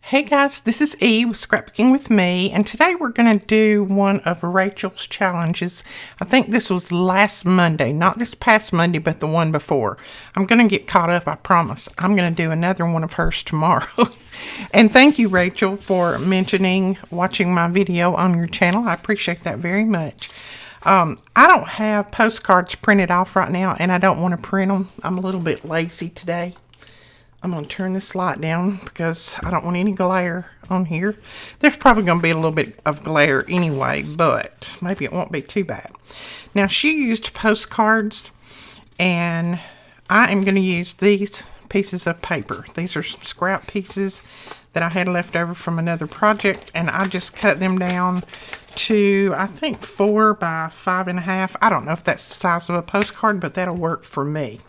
Hey guys, this is Eve with Scrapbooking with Me, and today we're going to do one of Rachel's challenges. I think this was last Monday, not this past Monday, but the one before. I'm going to get caught up, I promise. I'm going to do another one of hers tomorrow. And thank you, Rachel, for watching my video on your channel. I appreciate that very much. I don't have postcards printed off right now, and I don't want to print them. I'm a little bit lazy today. I'm going to turn this light down because I don't want any glare on here. There's probably going to be a little bit of glare anyway, but maybe it won't be too bad. Now, she used postcards, and I am going to use these pieces of paper. These are some scrap pieces that I had left over from another project, and I just cut them down to, I think, 4 by 5.5. I don't know if that's the size of a postcard, but that'll work for me.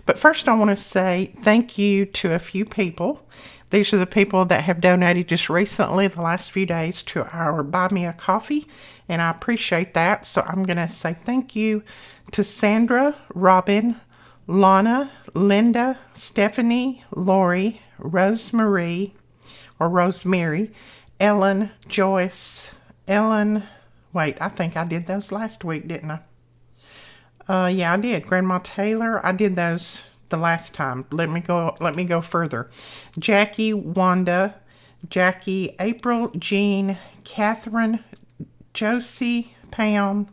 But first I want to say thank you to a few people. These are the people that have donated just recently, the last few days, to our Buy Me a Coffee, and I appreciate that. So I'm going to say thank you to Sandra, Robin, Lana, Linda, Stephanie, Lori, Rosemary, Ellen, Joyce, wait, I think I did those last week, didn't I? Yeah, I did. Grandma Taylor, I did those the last time. Let me go further. Jackie, Wanda, Jackie, April, Jean, Catherine, Josie, Pam,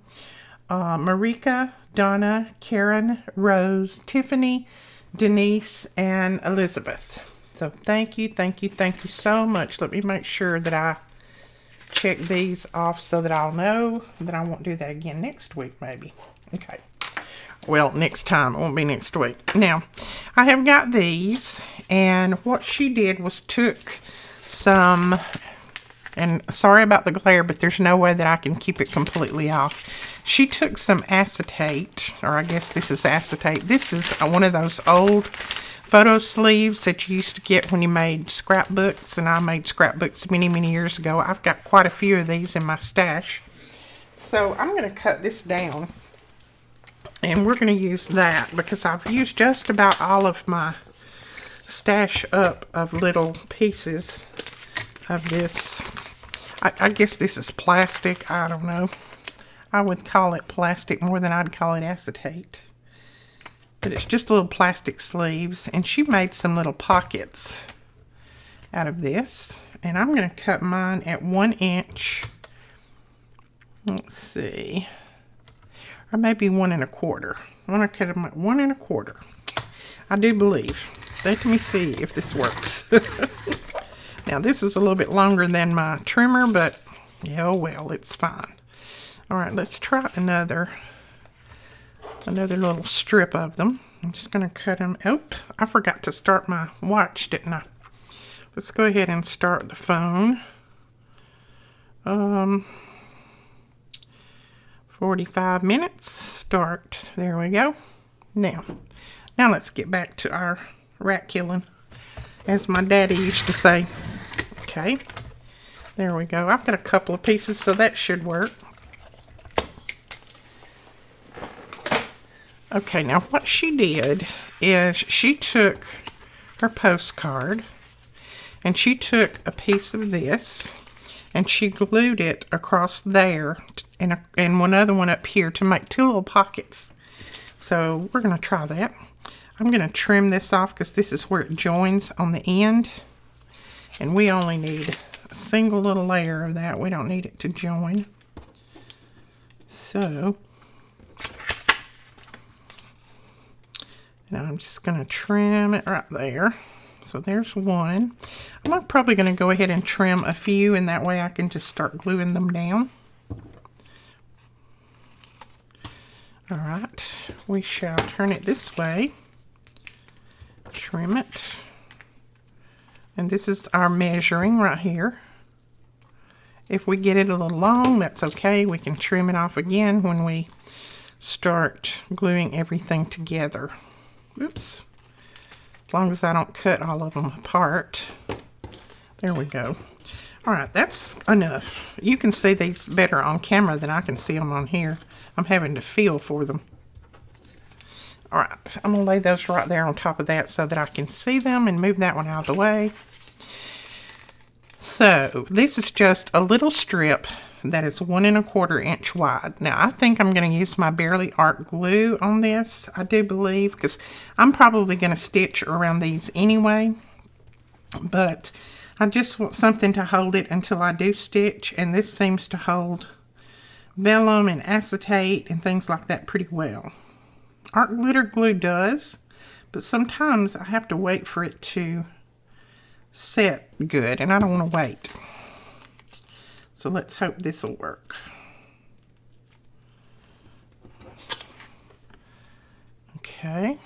Marika, Donna, Karen, Rose, Tiffany, Denise, and Elizabeth. So thank you so much. Let me make sure that I check these off so that I'll know that I won't do that again next week, maybe. Okay. Well, next time. It won't be next week. Now, I have got these, and what she did was took some, and sorry about the glare, but there's no way that I can keep it completely off. She took some acetate, or I guess this is acetate. This is one of those old photo sleeves that you used to get when you made scrapbooks, and I made scrapbooks many, many years ago. I've got quite a few of these in my stash. So I'm going to cut this down, and we're going to use that because I've used just about all of my stash up of little pieces of this. I guess this is plastic. I don't know. I would call it plastic more than I'd call it acetate. But it's just little plastic sleeves, and she made some little pockets out of this. And I'm going to cut mine at 1 inch. Let's see. Or maybe 1 1/4. I want to cut them at 1 1/4. I do believe. Let me see if this works. Now, this is a little bit longer than my trimmer, but yeah, well, it's fine. All right, let's try another little strip of them. I'm just going to cut them. Oh, I forgot to start my watch, didn't I? Let's go ahead and start the phone. 45 minutes. Start. There we go. Now let's get back to our rat killing, as my daddy used to say. Okay. There we go. I've got a couple of pieces, so that should work. Okay, now what she did is she took her postcard and she took a piece of this and she glued it across there and one other one up here to make 2 little pockets. So we're going to try that. I'm going to trim this off because this is where it joins on the end. And we only need a single little layer of that. We don't need it to join. So now I'm just going to trim it right there. So there's one. I'm probably going to go ahead and trim a few, and that way I can just start gluing them down. All right, we shall turn it this way. Trim it. And this is our measuring right here. If we get it a little long, that's okay. We can trim it off again when we start gluing everything together. Oops. As long as I don't cut all of them apart. There we go. All right, that's enough. You can see these better on camera than I can see them on here. I'm having to feel for them. All right, I'm going to lay those right there on top of that so that I can see them and move that one out of the way. So this is just a little strip that is 1 1/4 inch wide. Now I think I'm going to use my Barely Art glue on this. I do believe, because I'm probably going to stitch around these anyway. But I just want something to hold it until I do stitch, and this seems to hold vellum and acetate and things like that pretty well. Art glitter glue does, but sometimes I have to wait for it to set good, and I don't want to wait. So let's hope this will work. Okay.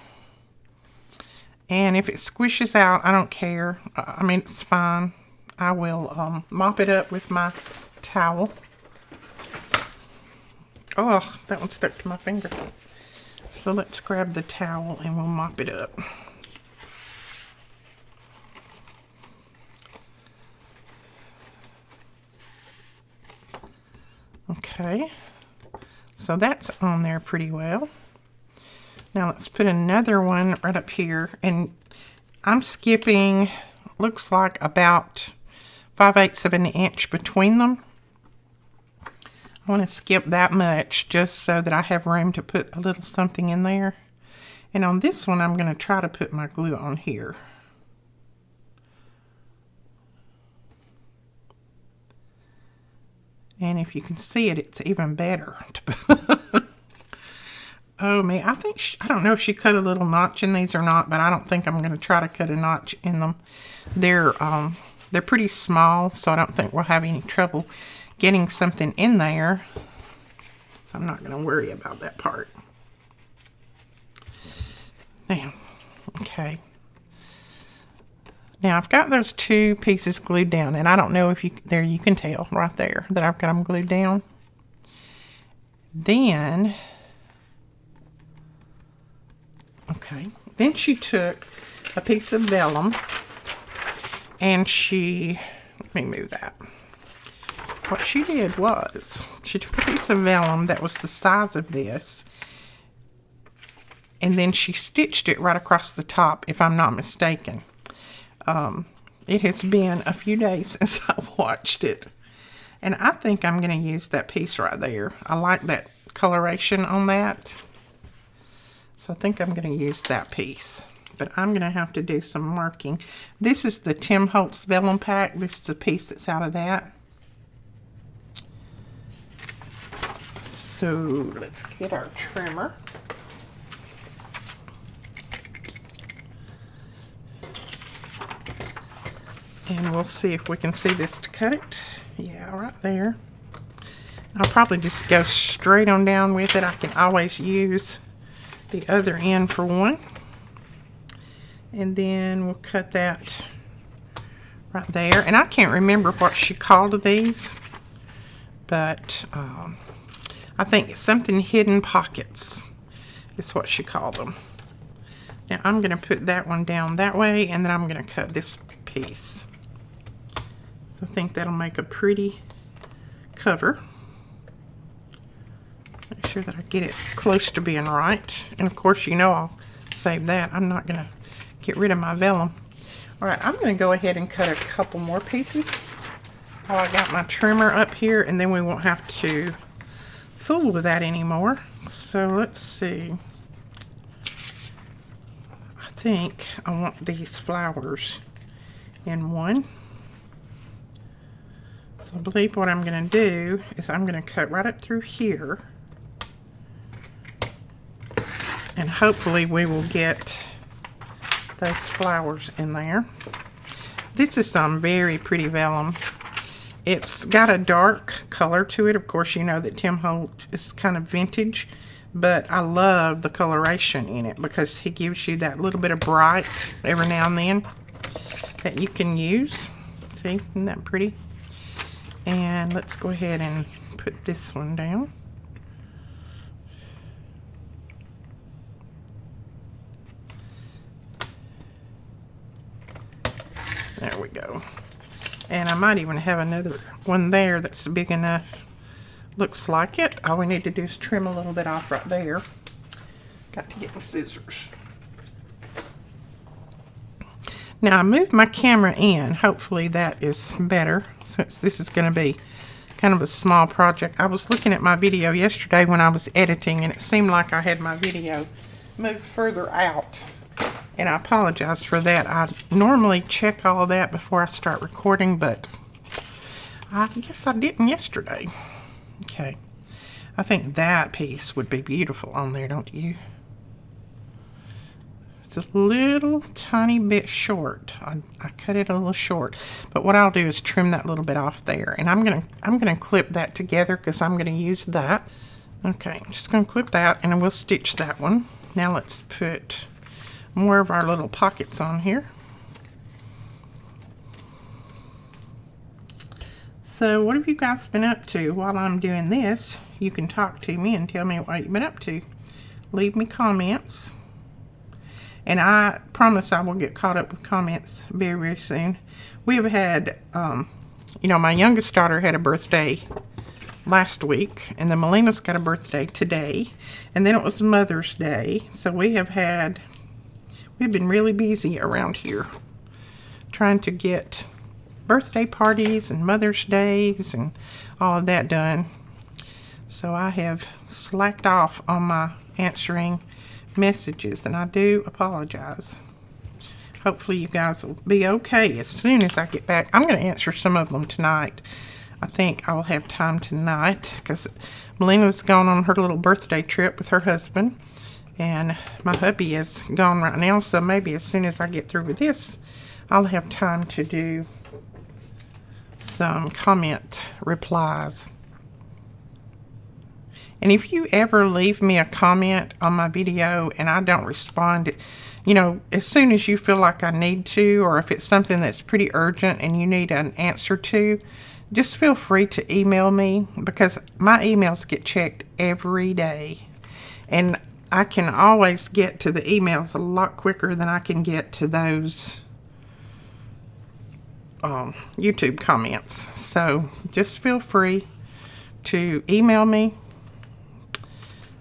And if it squishes out, I don't care. I mean, it's fine. I will mop it up with my towel. Oh, that one stuck to my finger. So let's grab the towel and we'll mop it up. Okay, so that's on there pretty well. Now let's put another one right up here, and I'm skipping, looks like about 5/8 of an inch between them. I want to skip that much just so that I have room to put a little something in there. And on this one, I'm going to try to put my glue on here. And if you can see it, it's even better. Oh man, I think I don't know if she cut a little notch in these or not, but I don't think I'm going to try to cut a notch in them. They're pretty small, so I don't think we'll have any trouble getting something in there. So I'm not going to worry about that part. Now, okay. Now I've got those 2 pieces glued down, and I don't know if you can tell right there that I've got them glued down. Then, okay, then she took a piece of vellum and let me move that. What she did was, she took a piece of vellum that was the size of this, and then she stitched it right across the top, if I'm not mistaken. It has been a few days since I watched it, and I think I'm going to use that piece right there. I like that coloration on that, so I think I'm going to use that piece, but I'm going to have to do some marking. This is the Tim Holtz Vellum Pack. This is a piece that's out of that. So let's get our trimmer. And we'll see if we can see this to cut it. Yeah, right there. I'll probably just go straight on down with it. I can always use the other end for one. And then we'll cut that right there. And I can't remember what she called these, but I think something hidden pockets is what she called them. Now I'm going to put that one down that way, and then I'm going to cut this piece. So I think that'll make a pretty cover. Make sure that I get it close to being right. And of course, you know, I'll save that. I'm not going to get rid of my vellum. All right, I'm going to go ahead and cut a couple more pieces while I got my trimmer up here, and then we won't have to fool with that anymore. So let's see. I think I want these flowers in one. So I believe what I'm going to do is I'm going to cut right up through here, and hopefully we will get those flowers in there. This is some very pretty vellum. It's got a dark color to it. Of course, you know that Tim Holtz is kind of vintage, but I love the coloration in it because he gives you that little bit of bright every now and then that you can use. See, isn't that pretty? And let's go ahead and put this one down. There we go. And I might even have another one there that's big enough. Looks like it. All we need to do is trim a little bit off right there. Got to get the scissors. Now I moved my camera in. Hopefully that is better, since this is going to be kind of a small project. I was looking at my video yesterday when I was editing, and it seemed like I had my video moved further out. And I apologize for that. I normally check all of that before I start recording, but I guess I didn't yesterday. Okay. I think that piece would be beautiful on there, don't you? It's a little tiny bit short. I cut it a little short, but what I'll do is trim that little bit off there, and I'm gonna clip that together because I'm gonna use that. Okay, I'm just gonna clip that, and then we'll stitch that one. Now let's put more of our little pockets on here. So what have you guys been up to while I'm doing this? You can talk to me and tell me what you've been up to. Leave me comments. And I promise I will get caught up with comments very, very soon. We have had, you know, my youngest daughter had a birthday last week, and then Melina's got a birthday today, and then it was Mother's Day. So we've been really busy around here trying to get birthday parties and Mother's Days and all of that done. So I have slacked off on my answering messages, and I do apologize. Hopefully you guys will be okay as soon as I get back. I'm going to answer some of them tonight. I think I will have time tonight because Melina's gone on her little birthday trip with her husband, and my hubby is gone right now, so maybe as soon as I get through with this, I'll have time to do some comment replies. And if you ever leave me a comment on my video and I don't respond, you know, as soon as you feel like I need to, or if it's something that's pretty urgent and you need an answer to, just feel free to email me, because my emails get checked every day. And I can always get to the emails a lot quicker than I can get to those YouTube comments. So just feel free to email me.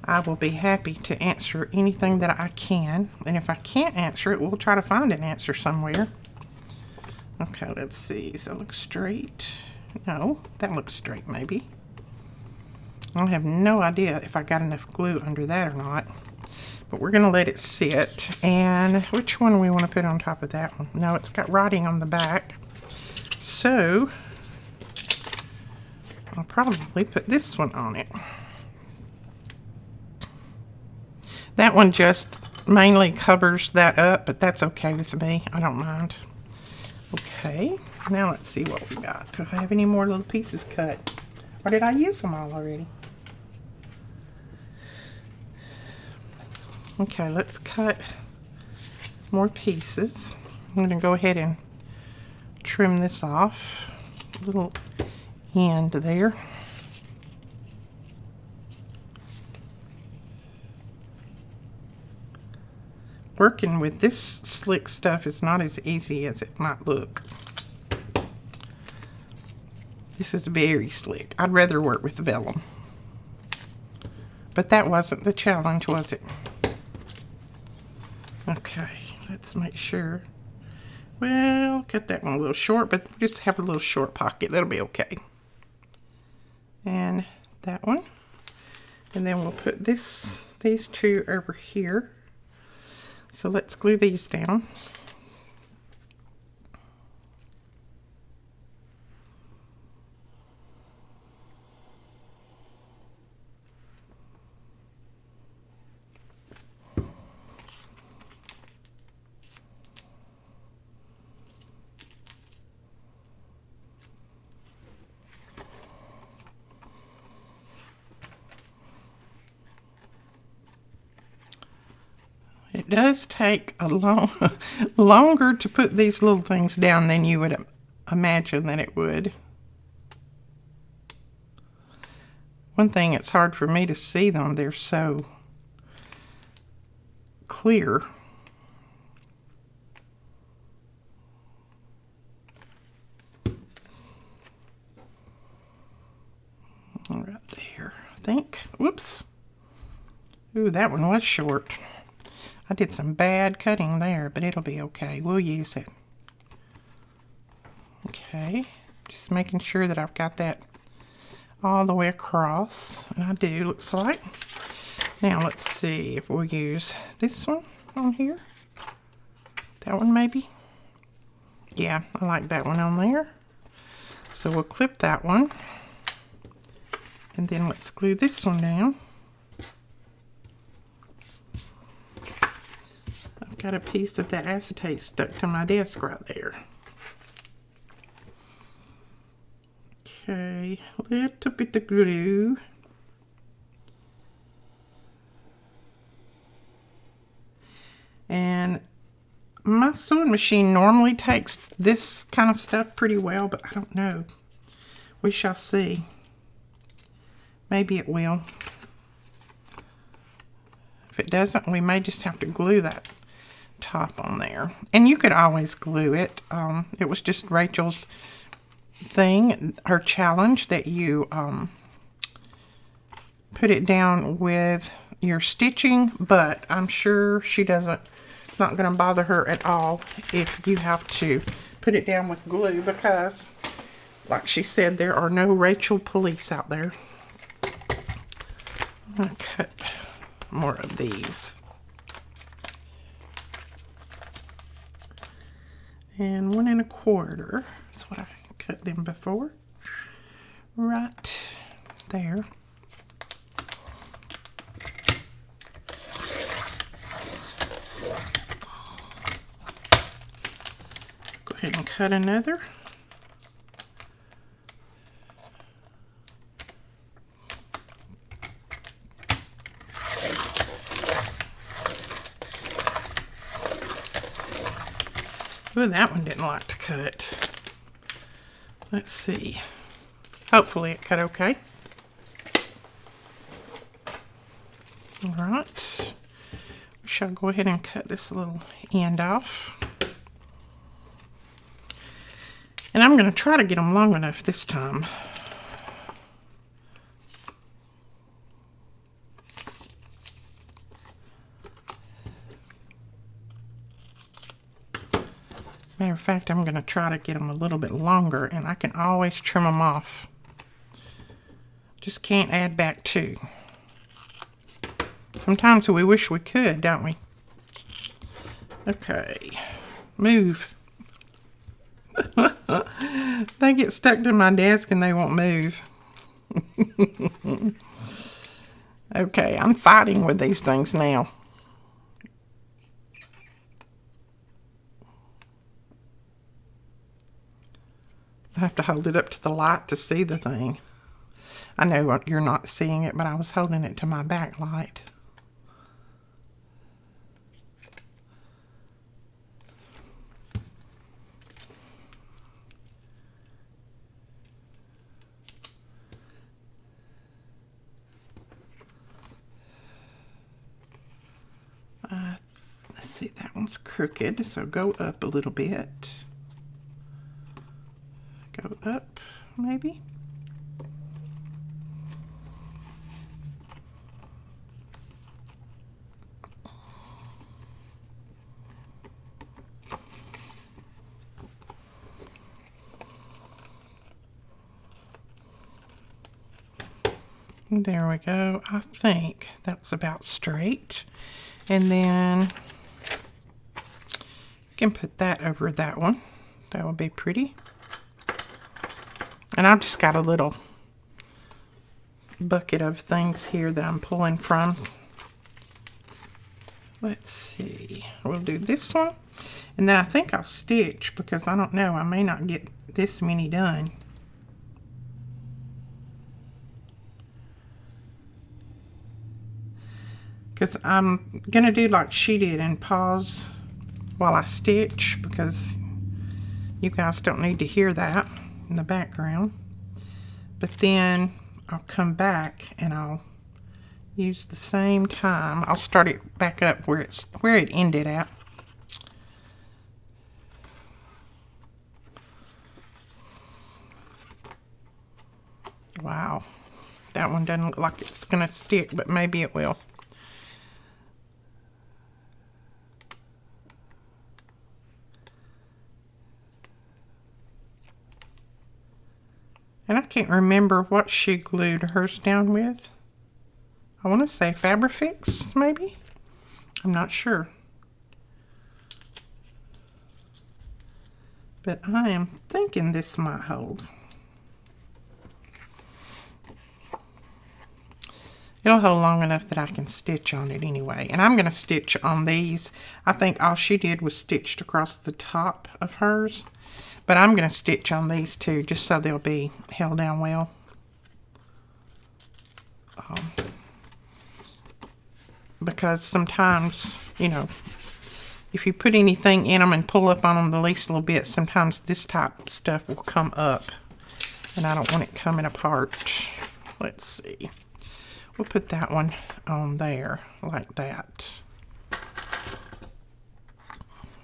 I will be happy to answer anything that I can. And if I can't answer it, we'll try to find an answer somewhere. Okay, let's see. Does that look straight? No, that looks straight maybe. I have no idea if I got enough glue under that or not. But we're going to let it sit. And which one do we want to put on top of that one? No, it's got writing on the back. So I'll probably put this one on it. That one just mainly covers that up, but that's okay with me. I don't mind. Okay, now let's see what we got. Do I have any more little pieces cut? Or did I use them all already? Okay, let's cut more pieces. I'm going to go ahead and trim this off. A little end there. Working with this slick stuff is not as easy as it might look. This is very slick. I'd rather work with Vellum. But that wasn't the challenge, was it? Okay, let's make sure. Well, cut that one a little short, but just have a little short pocket. That'll be okay. And that one. And then we'll put these two over here. So let's glue these down. It does take a longer to put these little things down than you would imagine that it would. One thing, it's hard for me to see them. They're so clear. All right there, I think. Whoops. Ooh, that one was short. I did some bad cutting there, but it'll be okay. We'll use it. Okay, just making sure that I've got that all the way across, and I do, looks like. Now let's see if we'll use this one on here. That one maybe. Yeah, I like that one on there. So we'll clip that one. And then let's glue this one down. I've got a piece of that acetate stuck to my desk right there. Okay, a little bit of glue. And my sewing machine normally takes this kind of stuff pretty well, but I don't know. We shall see. Maybe it will. If it doesn't, we may just have to glue that top on there. And you could always glue it. It was just Rachel's thing, her challenge, that you put it down with your stitching, but I'm sure she doesn't, it's not going to bother her at all if you have to put it down with glue, because like she said, there are no Rachel police out there. I'm going to cut more of these. And 1 1/4 is what I cut them before. Right there. Go ahead and cut another. Ooh, that one didn't like to cut. Let's see. Hopefully it cut okay. All right. We shall go ahead and cut this little end off. And I'm going to try to get them long enough this time. Matter of fact, I'm going to try to get them a little bit longer, and I can always trim them off. Just can't add back 2. Sometimes we wish we could, don't we? Okay. Move. They get stuck to my desk and they won't move. Okay, I'm fighting with these things now. I have to hold it up to the light to see the thing. I know you're not seeing it, but I was holding it to my backlight. Let's see, that one's crooked, so go up a little bit. Go up, maybe. There we go. I think that's about straight. And then you can put that over that one. That would be pretty. And I've just got a little bucket of things here that I'm pulling from. Let's see. We'll do this one. And then I think I'll stitch, because I don't know, I may not get this many done. Because I'm going to do like she did and pause while I stitch, because you guys don't need to hear that in the background. But then I'll come back and I'll use the same time. I'll start it back up where it ended at. Wow, that one doesn't look like it's going to stick, but maybe it will. And I can't remember what she glued hers down with. I want to say Fabrifix, maybe? I'm not sure. But I am thinking this might hold. It'll hold long enough that I can stitch on it anyway. And I'm going to stitch on these. I think all she did was stitched across the top of hers. But I'm going to stitch on these too, just so they'll be held down well. Because sometimes, you know, if you put anything in them and pull up on them the least little bit, sometimes this type of stuff will come up. And I don't want it coming apart. Let's see. We'll put that one on there, like that.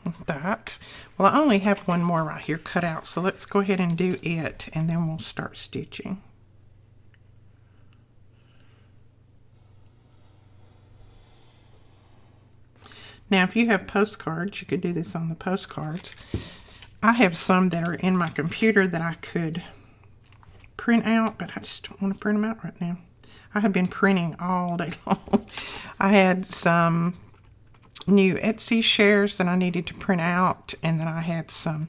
Like that. Well, I only have one more right here cut out, so let's go ahead and do it, and then we'll start stitching. Now, if you have postcards, you could do this on the postcards. I have some that are in my computer that I could print out, but I just don't want to print them out right now. I have been printing all day long. I had some new Etsy shares that I needed to print out, and then I had some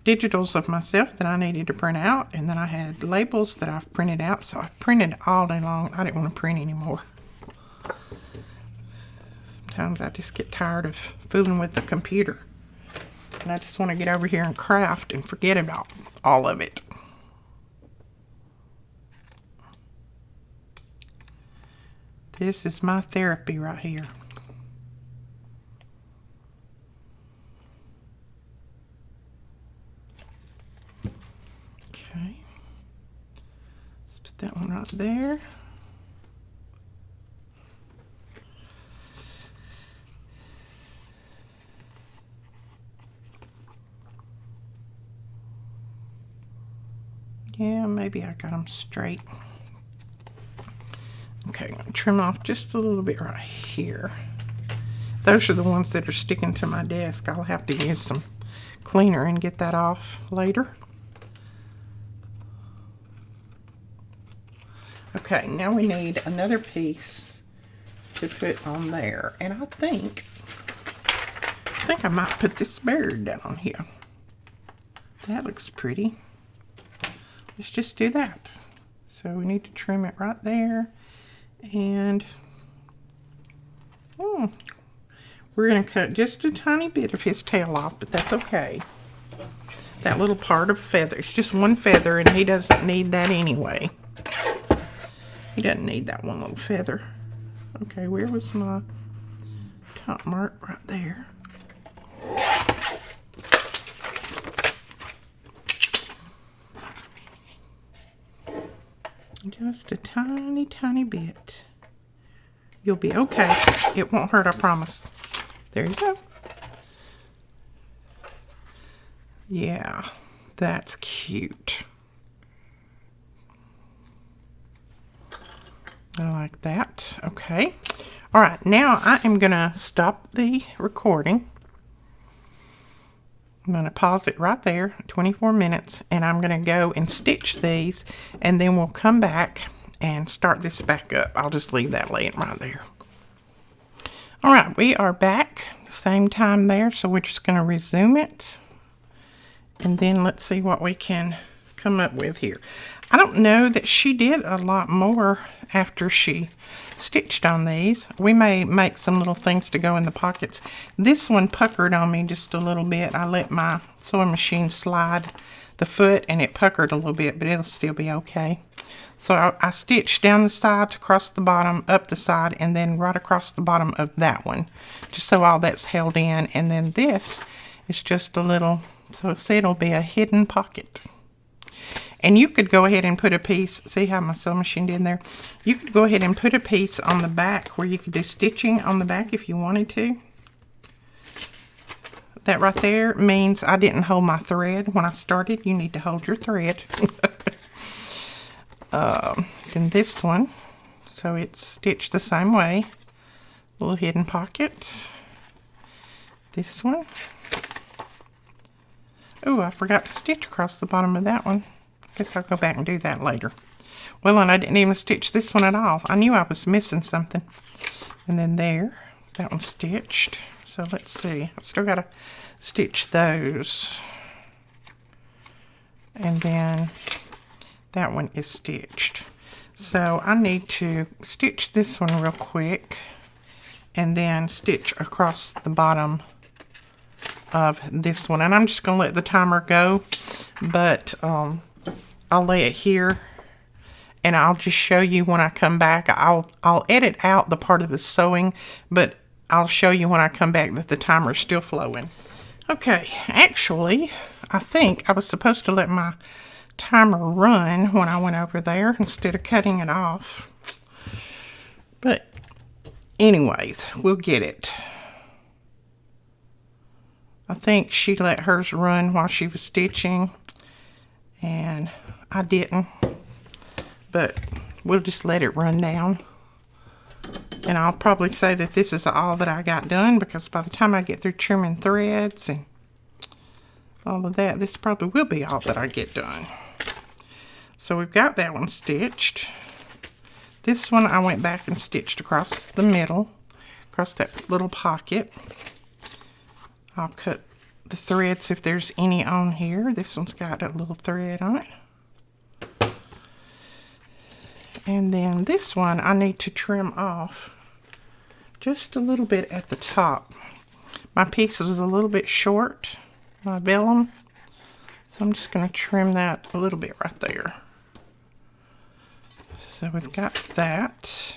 digitals of myself that I needed to print out, and then I had labels that I've printed out, so I printed all day long. I didn't want to print anymore. Sometimes I just get tired of fooling with the computer, and I just want to get over here and craft and forget about all of it. This is my therapy right here. Okay. Let's put that one right there. Yeah, maybe I got them straight. Okay, I'm going to trim off just a little bit right here. Those are the ones that are sticking to my desk. I'll have to use some cleaner and get that off later. Okay, now we need another piece to put on there. And I think I might put this bird down on here. That looks pretty. Let's just do that. So we need to trim it right there. And we're going to cut just a tiny bit of his tail off, but that's okay. That little part of feather, it's just one feather, and he doesn't need that anyway. He doesn't need that one little feather. Okay, where was my top mark? Right there. Just a tiny, tiny bit. You'll be okay. It won't hurt, I promise. There you go. Yeah, that's cute. I like that. Okay. All right, now I am going to stop the recording. I'm going to pause it right there, 24 minutes, and I'm going to go and stitch these, and then we'll come back and start this back up. I'll just leave that laying right there. All right, we are back, same time there, so we're just going to resume it, and then let's see what we can come up with here. I don't know that she did a lot more after she stitched on these. We may make some little things to go in the pockets. This one puckered on me just a little bit. I let my sewing machine slide the foot and it puckered a little bit, but it'll still be okay. So I stitched down the sides, across the bottom, up the side, and then right across the bottom of that one, just so all that's held in. And then this is just a little, so see, it'll be a hidden pocket. And you could go ahead and put a piece, see how my sewing machine did there? You could go ahead and put a piece on the back where you could do stitching on the back if you wanted to. That right there means I didn't hold my thread when I started. You need to hold your thread. Then this one, so it's stitched the same way. Little hidden pocket. This one. Oh, I forgot to stitch across the bottom of that one. Guess I'll go back and do that later. Well, and I didn't even stitch this one at all. I knew I was missing something. And then there, that one's stitched. So let's see. I've still got to stitch those. And then that one is stitched. So I need to stitch this one real quick and then stitch across the bottom of this one. And I'm just going to let the timer go, but I'll lay it here and I'll just show you when I come back. I'll edit out the part of the sewing, but I'll show you when I come back that the timer's still flowing. Okay, actually, I think I was supposed to let my timer run when I went over there instead of cutting it off. But anyways, we'll get it. I think she let hers run while she was stitching, and I didn't. But we'll just let it run down. And I'll probably say that this is all that I got done, because by the time I get through trimming threads and all of that, this probably will be all that I get done. So we've got that one stitched. This one I went back and stitched across the middle, across that little pocket. I'll cut the threads if there's any on here. This one's got a little thread on it. And then this one I need to trim off just a little bit at the top. My piece was a little bit short, my vellum, so I'm just going to trim that a little bit right there. So we've got that.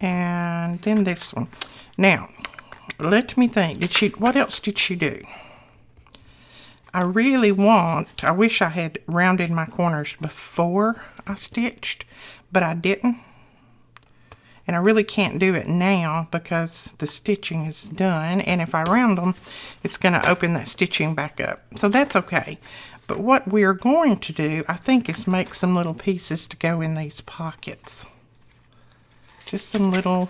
And then this one. Now, let me think. What else did she do? I wish I had rounded my corners before I stitched, but I didn't. And I really can't do it now because the stitching is done. And if I round them, it's going to open that stitching back up. So that's okay. But what we're going to do, I think, is make some little pieces to go in these pockets. Just some little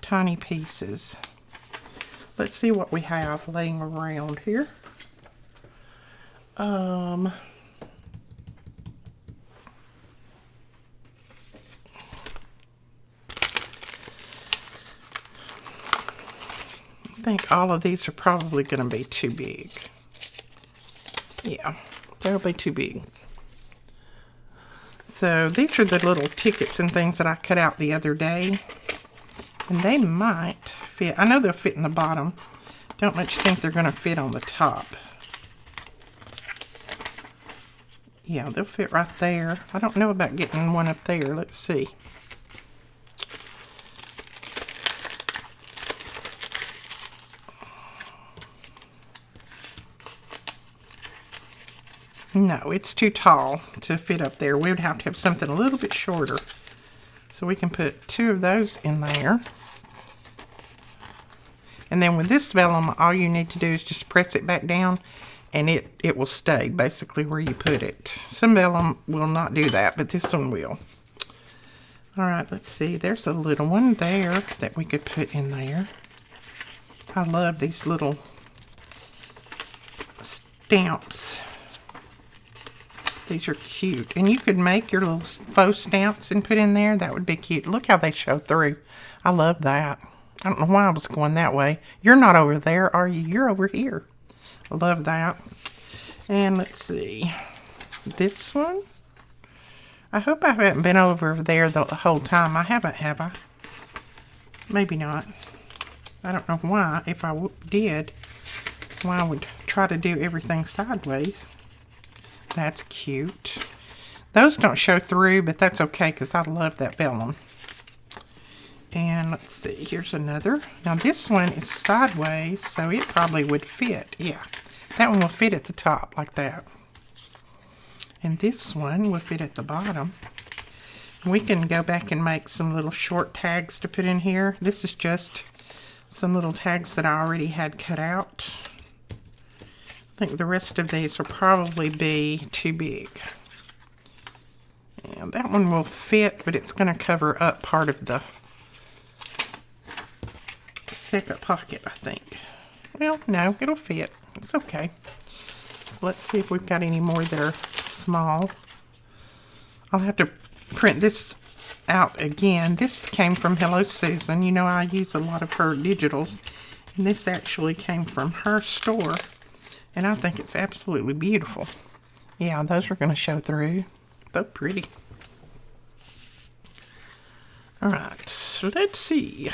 tiny pieces. Let's see what we have laying around here. I think all of these are probably going to be too big. Yeah, they'll be too big. So these are the little tickets and things that I cut out the other day. And they might fit. I know they'll fit in the bottom. Don't much think they're going to fit on the top. Yeah, they'll fit right there. I don't know about getting one up there. Let's see. No, it's too tall to fit up there. We would have to have something a little bit shorter. So we can put 2 of those in there. And then with this vellum, all you need to do is just press it back down and it will stay basically where you put it. Some vellum will not do that, but this one will. All right, let's see. There's a little one there that we could put in there. I love these little stamps. These are cute. And you could make your little faux stamps and put in there. That would be cute. Look how they show through. I love that. I don't know why I was going that way. You're not over there, are you? You're over here. I love that. And let's see. This one. I hope I haven't been over there the whole time. I haven't, have I? Maybe not. I don't know why. If I did, why I would try to do everything sideways. That's cute. Those don't show through, but that's okay because I love that vellum. And let's see, here's another. Now this one is sideways, so it probably would fit. Yeah, that one will fit at the top like that. And this one will fit at the bottom. We can go back and make some little short tags to put in here. This is just some little tags that I already had cut out. I think the rest of these will probably be too big. And that one will fit, but it's going to cover up part of the second pocket, I think. Well, no, it'll fit. It's okay. Let's see if we've got any more that are small. I'll have to print this out again. This came from Hello Susan. You know, I use a lot of her digitals. And this actually came from her store. And I think it's absolutely beautiful. Yeah, those are going to show through. So pretty. Alright, let's see.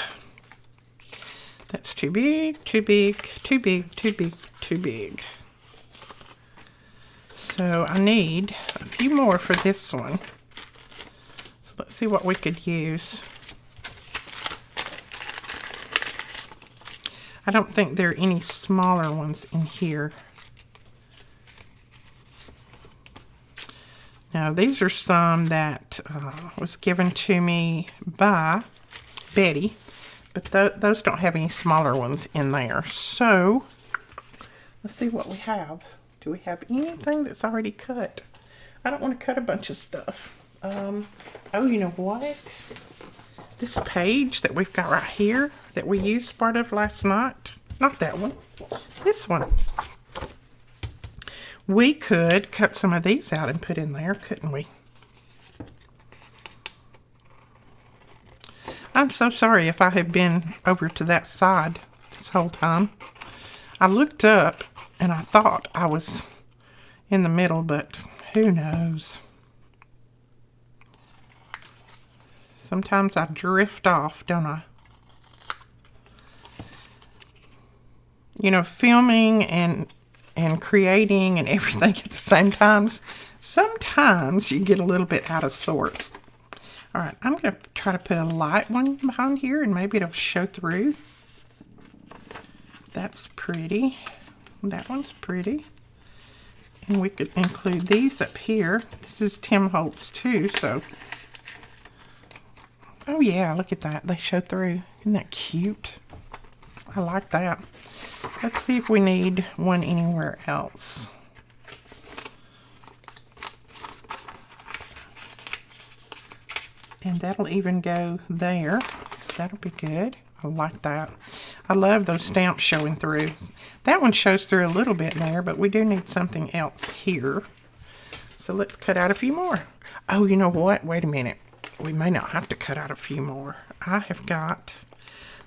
That's too big, too big, too big, too big, too big. So I need a few more for this one. So let's see what we could use. I don't think there are any smaller ones in here. Now these are some that was given to me by Betty, but those don't have any smaller ones in there. So let's see what we have. Do we have anything that's already cut? I don't want to cut a bunch of stuff. Oh, you know what? This page that we've got right here that we used part of last night. Not that one. This one. We could cut some of these out and put in there, couldn't we? I'm so sorry if I have been over to that side this whole time. I looked up and I thought I was in the middle, but who knows? Sometimes I drift off, don't I? You know, filming and creating and everything at the same time, sometimes you get a little bit out of sorts. All right, I'm going to try to put a light one behind here and maybe it'll show through. That's pretty. That one's pretty. And we could include these up here. This is Tim Holtz too, so. Oh yeah, look at that. They show through. Isn't that cute? I like that. Let's see if we need one anywhere else. And that'll even go there. That'll be good. I like that. I love those stamps showing through. That one shows through a little bit there, but we do need something else here. So let's cut out a few more. Oh, you know what? Wait a minute. We may not have to cut out a few more. I have got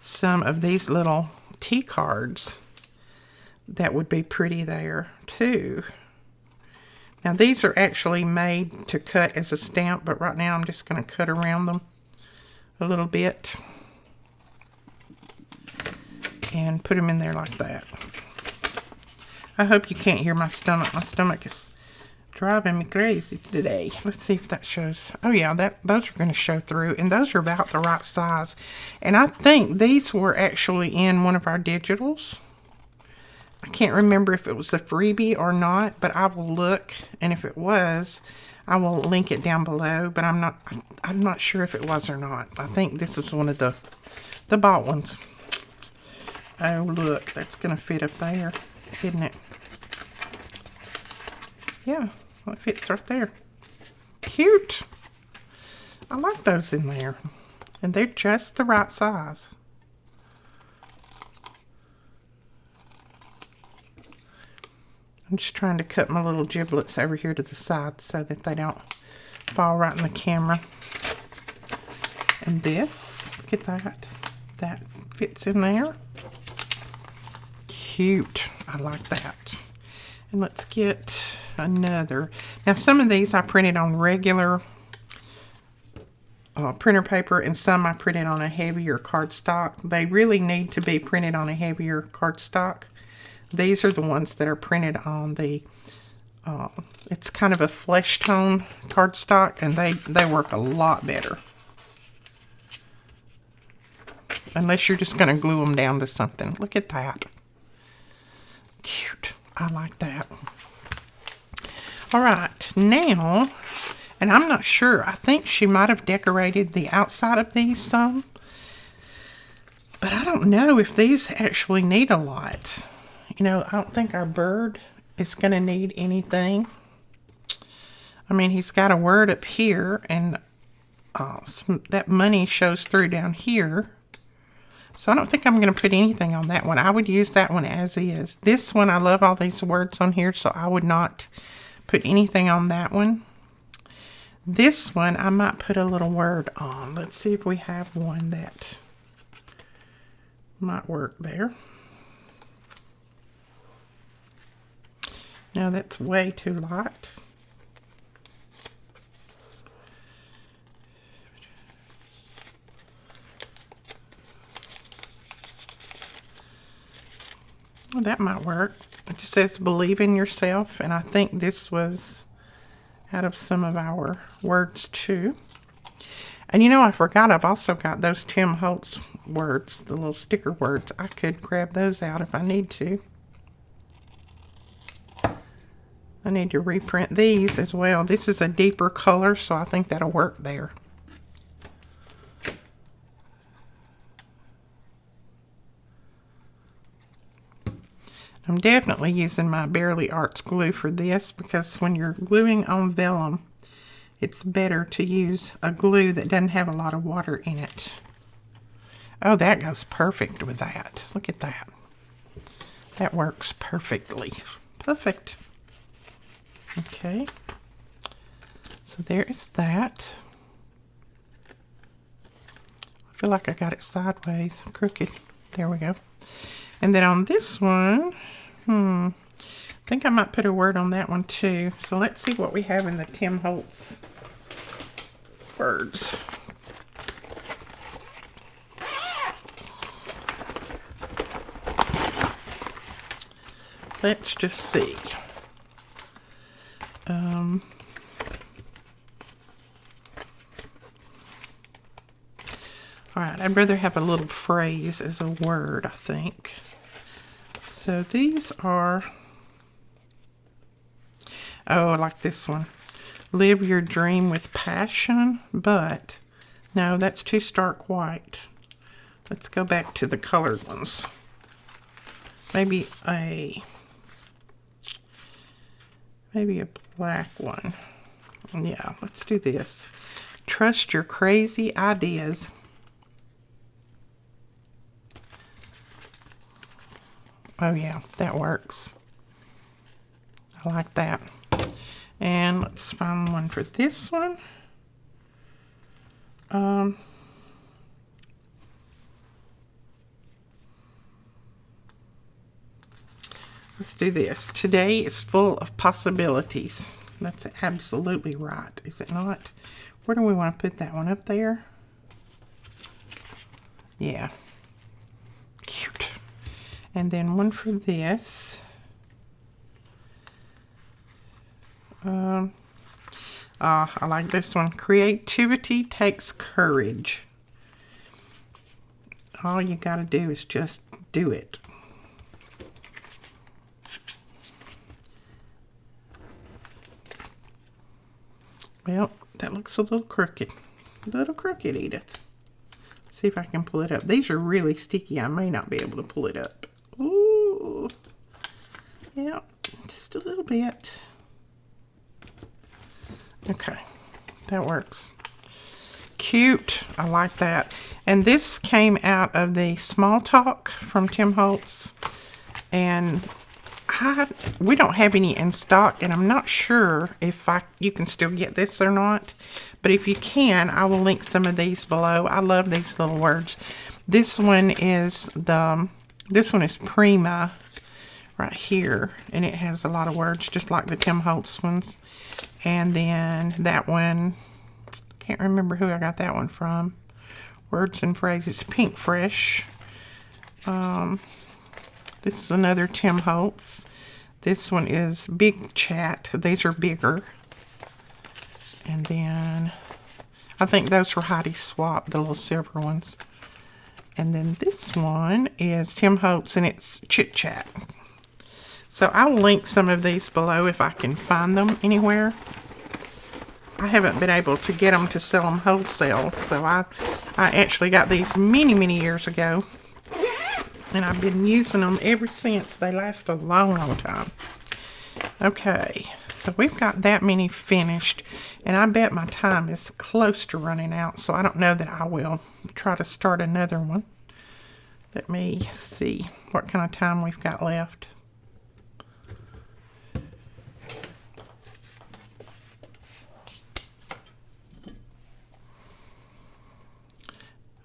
some of these little tea cards that would be pretty there too. Now these are actually made to cut as a stamp, but right now I'm just going to cut around them a little bit and put them in there like that. I hope you can't hear my stomach. My stomach is driving me crazy today. Let's see if that shows. Oh yeah, those are going to show through, and those are about the right size. And I think these were actually in one of our digitals. I can't remember if it was a freebie or not, but I will look, and if it was, I will link it down below. But I'm not sure if it was or not. I think this was one of the bought ones. Oh look, that's going to fit up there, isn't it? Yeah, well, it fits right there. Cute. I like those in there, and they're just the right size. I'm just trying to cut my little giblets over here to the side so that they don't fall right in the camera. And this, look at that. That fits in there. Cute. I like that. And let's get another. Now some of these I printed on regular printer paper, and some I printed on a heavier cardstock. They really need to be printed on a heavier cardstock. These are the ones that are printed on the, it's kind of a flesh tone cardstock, and they work a lot better. Unless you're just going to glue them down to something. Look at that. Cute. I like that. All right, now, and I'm not sure. I think she might have decorated the outside of these some. But I don't know if these actually need a lot. You know, I don't think our bird is going to need anything. I mean, he's got a word up here, and that money shows through down here. So I don't think I'm going to put anything on that one. I would use that one as is. This one, I love all these words on here, so I would not put anything on that one. This one, I might put a little word on. Let's see if we have one that might work there. No, that's way too light. Well, that might work. It just says believe in yourself, and I think this was out of some of our words too. And you know, I forgot, I've also got those Tim Holtz words, the little sticker words. I could grab those out if I need to. I need to reprint these as well. This is a deeper color, so I think that'll work there. I'm definitely using my Barely Arts glue for this, because when you're gluing on vellum, it's better to use a glue that doesn't have a lot of water in it. Oh, that goes perfect with that. Look at that. That works perfectly. Perfect. Okay. So there is that. I feel like I got it sideways, crooked. There we go. And then on this one, I think I might put a word on that one too. So let's see what we have in the Tim Holtz words. Let's just see. Alright, I'd rather have a little phrase as a word, I think. So these are, oh, I like this one. Live your dream with passion, but no, that's too stark white. Let's go back to the colored ones. Maybe a black one. Yeah, let's do this. Trust your crazy ideas. Oh yeah, that works. I like that. And let's find one for this one. Let's do this. Today is full of possibilities. That's absolutely right, is it not? Where do we want to put that one? Up there? Yeah. Cute. And then one for this. I like this one. Creativity takes courage. All you gotta do is just do it. Well, that looks a little crooked. A little crooked, Edith. Let's see if I can pull it up. These are really sticky. I may not be able to pull it up. Ooh. Yeah, just a little bit. Okay, that works. Cute. I like that. And this came out of the Small Talk from Tim Holtz. And we don't have any in stock, and I'm not sure if you can still get this or not. But if you can, I will link some of these below. I love these little words. This one is Prima right here, and it has a lot of words just like the Tim Holtz ones. And then that one, can't remember who I got that one from. Words and Phrases, Pink Fresh. This is another Tim Holtz. This one is Big Chat. These are bigger. And then I think those were Heidi Swap, the little silver ones. And then this one is Tim Holtz, and it's Chit Chat. So I'll link some of these below if I can find them anywhere. I haven't been able to get them to sell them wholesale. So I actually got these many, many years ago. And I've been using them ever since. They last a long, long time. Okay, so we've got that many finished. And I bet my time is close to running out. So I don't know that I will try to start another one. Let me see what kind of time we've got left.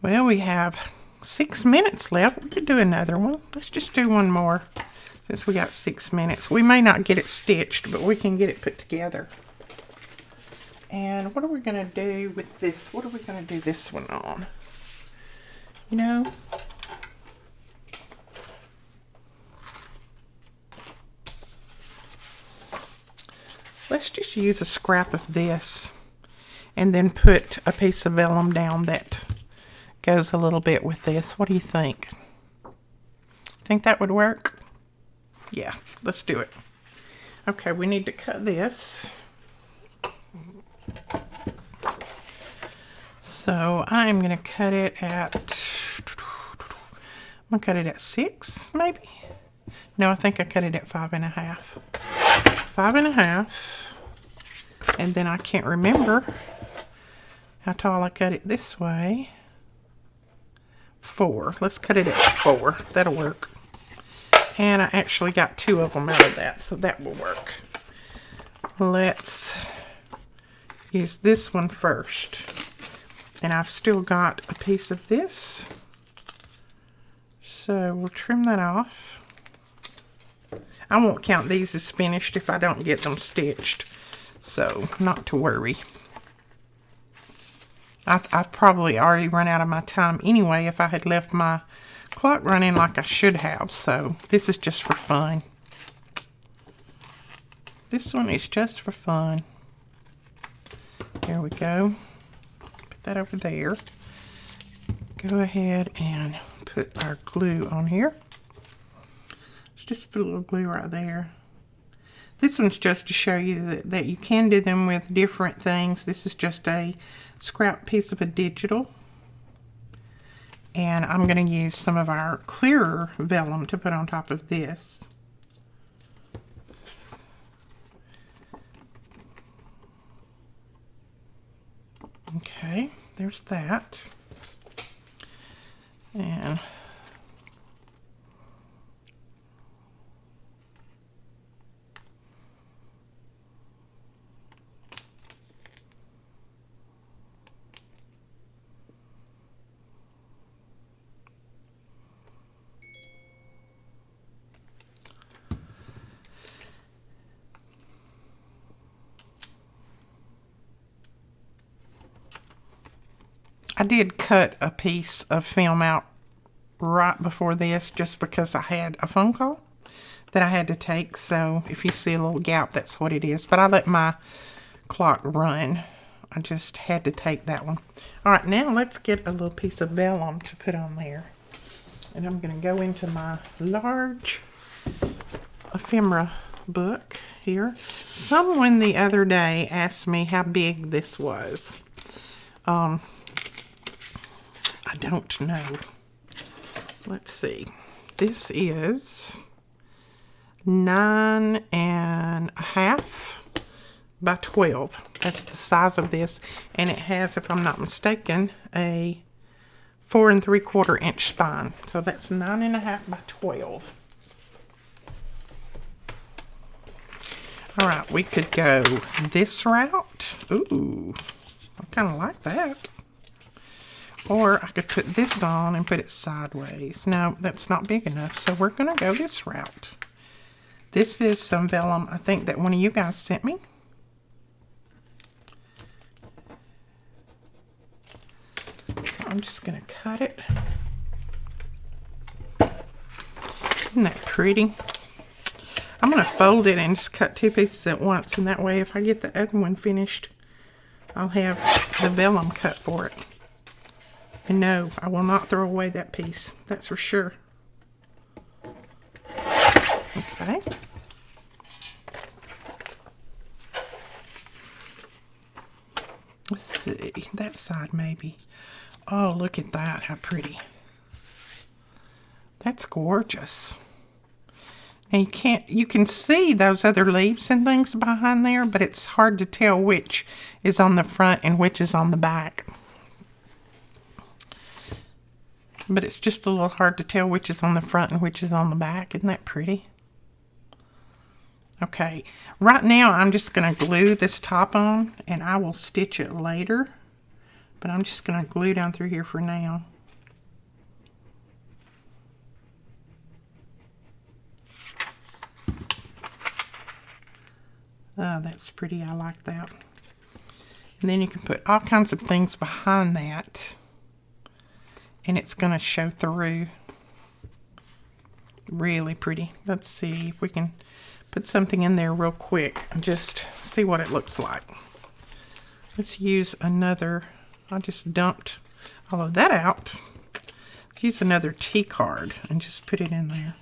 Well, we have 6 minutes left. We could do another one. Let's just do one more since we got 6 minutes. We may not get it stitched, but we can get it put together. And what are we going to do with this? What are we going to do this one on? You know, let's just use a scrap of this and then put a piece of vellum down that goes a little bit with this. What do you think? Think that would work? Yeah, let's do it. Okay, we need to cut this. So I'm going to cut it at, I'm going to cut it at 6, maybe? No, I think I cut it at 5.5. 5.5. And then I can't remember how tall I cut it this way. 4. Let's cut it at 4. That'll work. And I actually got 2 of them out of that, so that will work. Let's use this one first. And I've still got a piece of this. So we'll trim that off. I won't count these as finished if I don't get them stitched. So not to worry. I've probably already run out of my time anyway if I had left my clock running like I should have. So this is just for fun. This one is just for fun. There we go. Put that over there. Go ahead and put our glue on here. Let's just put a little glue right there. This one's just to show you that you can do them with different things. This is just a scrap piece of a digital. And I'm going to use some of our clearer vellum to put on top of this. Okay, there's that. And I did cut a piece of film out right before this just because I had a phone call that I had to take. So if you see a little gap, that's what it is. But I let my clock run. I just had to take that one. All right, now let's get a little piece of vellum to put on there. And I'm going to go into my large ephemera book here. Someone the other day asked me how big this was. I don't know. Let's see. This is 9.5 by 12. That's the size of this. And it has, if I'm not mistaken, a 4 3/4 inch spine. So that's 9.5 by 12. All right, we could go this route. Ooh, I kind of like that. Or I could put this on and put it sideways. No, that's not big enough, so we're going to go this route. This is some vellum, I think, that one of you guys sent me. So I'm just going to cut it. Isn't that pretty? I'm going to fold it and just cut 2 pieces at once, and that way if I get the other one finished, I'll have the vellum cut for it. And no, I will not throw away that piece. That's for sure. Okay. Let's see. That side maybe. Oh, look at that. How pretty. That's gorgeous. And you can see those other leaves and things behind there, but it's hard to tell which is on the front and which is on the back. But it's just a little hard to tell which is on the front and which is on the back. Isn't that pretty? Okay, right now I'm just going to glue this top on, and I will stitch it later. But I'm just going to glue down through here for now. Oh, that's pretty. I like that. And then you can put all kinds of things behind that, and it's going to show through. Really pretty. Let's see if we can put something in there real quick and just see what it looks like. Let's use another. I just dumped all of that out. Let's use another T card and just put it in there.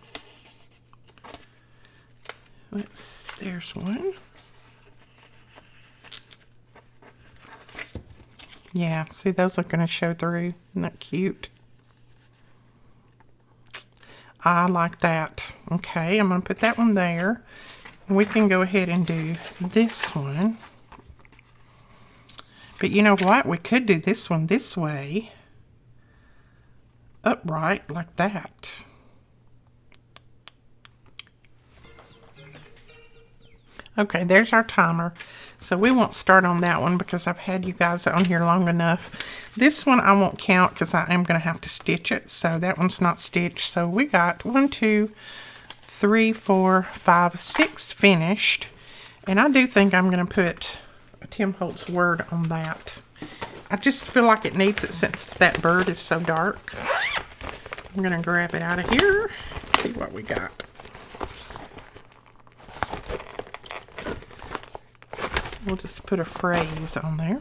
There's one. Yeah, see, those are going to show through. Isn't that cute? I like that. Okay, I'm going to put that one there. We can go ahead and do this one. But you know what? We could do this one this way. Upright, like that. Okay, there's our timer. So we won't start on that one because I've had you guys on here long enough. This one I won't count because I am going to have to stitch it. So that one's not stitched. So we got 1, 2, 3, 4, 5, 6 finished. And I do think I'm going to put a Tim Holtz word on that. I just feel like it needs it since that bird is so dark. I'm going to grab it out of here. See what we got. We'll just put a phrase on there.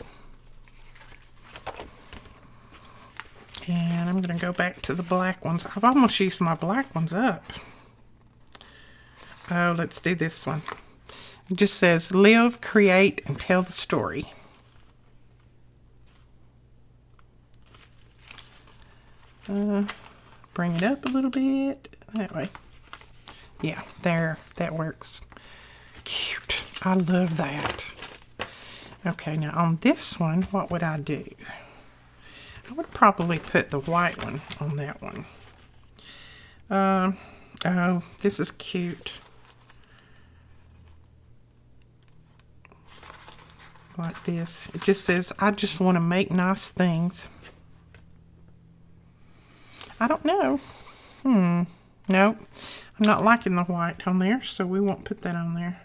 And I'm going to go back to the black ones. I've almost used my black ones up. Oh, let's do this one. It just says, live, create, and tell the story. Bring it up a little bit. That way. Yeah, there. That works. Cute. I love that. Okay, now on this one, what would I do? I would probably put the white one on that one. Oh, this is cute. Like this. It just says, I just want to make nice things. I don't know. No, I'm not liking the white on there, so we won't put that on there.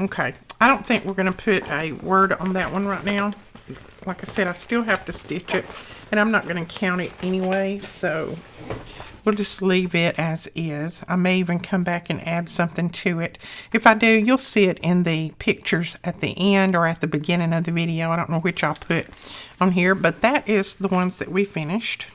Okay, I don't think we're going to put a word on that one right now. Like I said, I still have to stitch it, and I'm not going to count it anyway, so we'll just leave it as is. I may even come back and add something to it. If I do, you'll see it in the pictures at the end or at the beginning of the video. I don't know which I'll put on here, but that is the ones that we finished.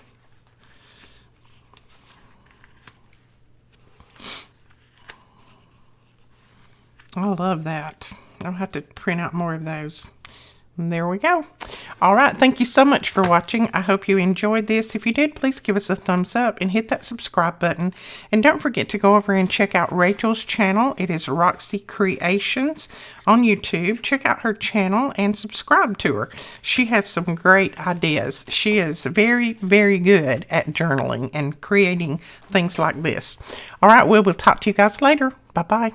I love that. I'll have to print out more of those. And there we go. All right. Thank you so much for watching. I hope you enjoyed this. If you did, please give us a thumbs up and hit that subscribe button. And don't forget to go over and check out Rachel's channel. It is Roxy Creations on YouTube. Check out her channel and subscribe to her. She has some great ideas. She is very, very good at journaling and creating things like this. All right. We'll talk to you guys later. Bye-bye.